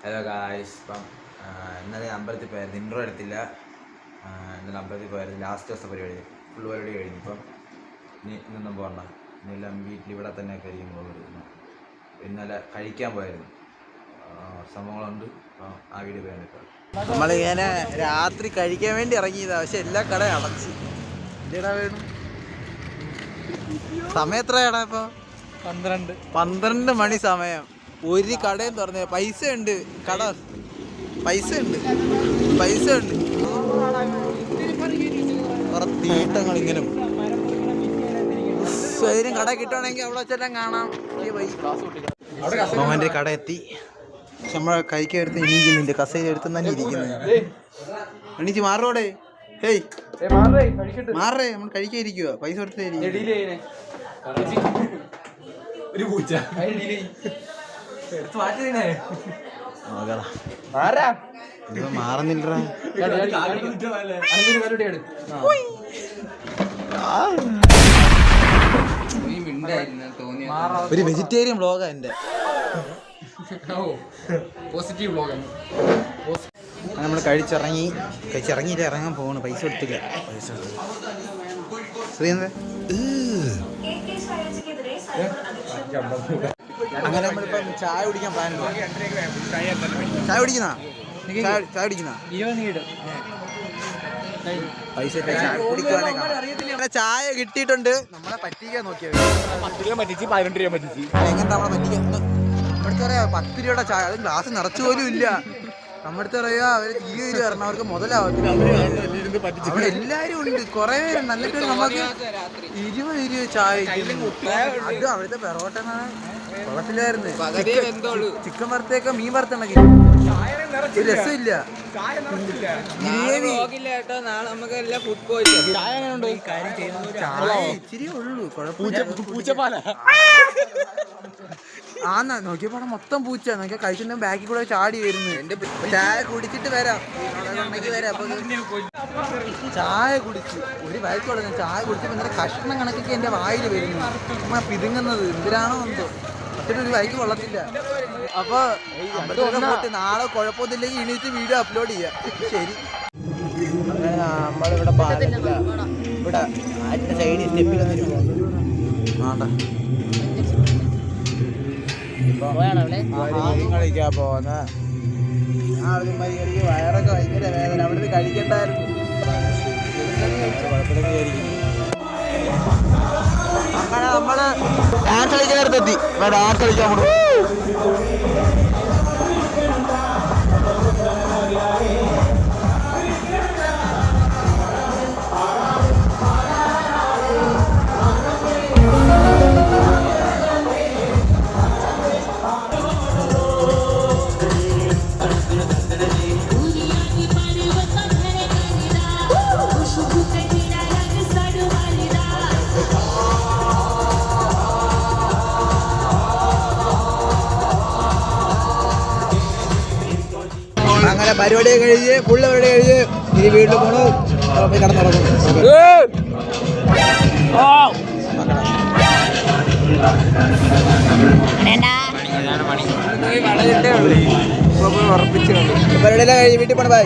Hello guys. ഇപ്പം ഇന്നലെ അമ്പലത്തിൽ പോയായിരുന്നു, ഇൻട്രോ എടുത്തില്ല. ഇന്നലെ അമ്പലത്തിൽ പോയായിരുന്നു, ലാസ്റ്റ് ദിവസം പരിപാടി, ഫുൾ പരിപാടി കഴിഞ്ഞു. ഇപ്പം ഇന്നൊന്നും പോകണ്ട, ഇന്നെല്ലാം വീട്ടിൽ ഇവിടെ തന്നെ ആയിരിക്കും പോകുന്നത്. ഇന്നലെ കഴിക്കാൻ പോയായിരുന്നു, സംഭവങ്ങളുണ്ട്. ആ വീഡിയോ പോയാൽ ഇപ്പം നമ്മളിങ്ങനെ രാത്രി കഴിക്കാൻ വേണ്ടി ഇറങ്ങിയതാ, പക്ഷെ എല്ലാ കടയും അടച്ച്. എന്താ വേണം സമയം എത്രയാടാ ഇപ്പൊ? 12 മണി സമയം. ഒരു കടയും തുറന്ന പൈസ ഉണ്ട്, കട പൈസ ഉണ്ട് കുറെ തീട്ടങ്ങൾ ഇങ്ങനെ സ്വയം കട കിട്ടുവാണെങ്കിൽ അവിടെ വെച്ചെല്ലാം കാണാം. മോഹൻ്റെ കട എത്തി. പക്ഷെ നമ്മളെ കഴിക്കാൻ എടുത്ത് എണീക്കുന്നില്ല, കസയിൽ എടുത്ത് തന്നെ ഇരിക്കുന്നത്. എണീച്ച് മാറോടെ. ഹേയ് മാറേ, നമ്മൾ കഴിക്കാൻ ഇരിക്കുക, പൈസ കൊടുത്ത് മാറുന്നില്ല. ഒരു വെജിറ്റേറിയൻ വ്ളോഗാ എന്റെ. നമ്മൾ കഴിച്ചിറങ്ങിയിട്ട് ഇറങ്ങാൻ പോകണം. പൈസ കൊടുത്തില്ല. ശ്രീന്ദ്ര അങ്ങനെ നമ്മളിപ്പം ചായ കുടിക്കാൻ പ്ലാൻ. ചായ കുടിക്കുന്ന പൈസ ചായ കിട്ടിയിട്ടുണ്ട്. നമ്മളെ പറ്റിക്കാൻ നോക്കിയത് എങ്ങനെ നമ്മളെ പറ്റിക്കാൻ. നമ്മുടെ പറയാ 10 രൂപയുടെ ചായ, അത് ഗ്ലാസ് നിറച്ചു പോലും ഇല്ല. നമ്മുടെ അടുത്ത് പറയാ അവര് 20 രൂപ തരണം, അവർക്ക് മുതലാവത്തില്ല. അവിടെ എല്ലാരും ഉണ്ട്, കുറെ പേരുണ്ട്. എന്നിട്ട് നമുക്ക് 20 രൂപ ചായ. അത് അവിടുത്തെ പെറോട്ട കുളത്തിലായിരുന്നു. ചിക്കൻ വറുത്തേക്ക, മീൻ വറുത്തുണ്ടെങ്കിൽ രസമില്ല. ചായ ഇച്ചിരി ഉള്ളൂ, കുഴപ്പമില്ല. ആന്നാ നോക്കിയപ്പോ മൊത്തം പൂച്ച. നോക്കിയാ കഴിച്ചിട്ടുണ്ടെങ്കിൽ ബാക്കിൽ കൂടെ ചാടി വരുന്നു. ചായ കുടിച്ചിട്ട് വരാം. ചായ കുടിച്ച് ഒരു വയസ്സോടെ ചായ കുടിച്ചപ്പോ ഇന്നലെ കഷ്ണം കണക്കൊക്കെ എന്റെ വായിൽ വരുന്നു. നമ്മ പിതുങ്ങുന്നത് എന്തിനാണോ എന്തോ. ഒരു വൈക്ക് കൊള്ളത്തില്ല. അപ്പൊ പോയിട്ട് നാളെ കുഴപ്പമൊന്നുമില്ലെങ്കിൽ എണീറ്റ് വീഡിയോ അപ്ലോഡ് ചെയ്യാം. ശരി. നമ്മളിവിടെ ഇവിടെ ആറ്റിന്റെ സൈഡിൽ സ്റ്റെപ്പിൽ കളിക്കാൻ പോന്ന വയറൊക്കെ ഭയങ്കര വേദന. അവിടുന്ന് കഴിക്കണ്ടായിരുന്നു. അങ്ങനെ നമ്മള് ഡാൻസ് കളിക്കാനെടുത്തെത്തി. ഡാൻസ് കളിക്കാൻ പോകും. അങ്ങനെ പരിപാടിയൊക്കെ കഴിഞ്ഞ് ഫുള്ള് പരിപാടി കഴിഞ്ഞ് ഇനി വീട്ടിൽ പോണു. കിടന്നുറങ്ങും. പരിപാടിയെല്ലാം കഴിഞ്ഞ് വീട്ടിൽ പോണ. ബൈ.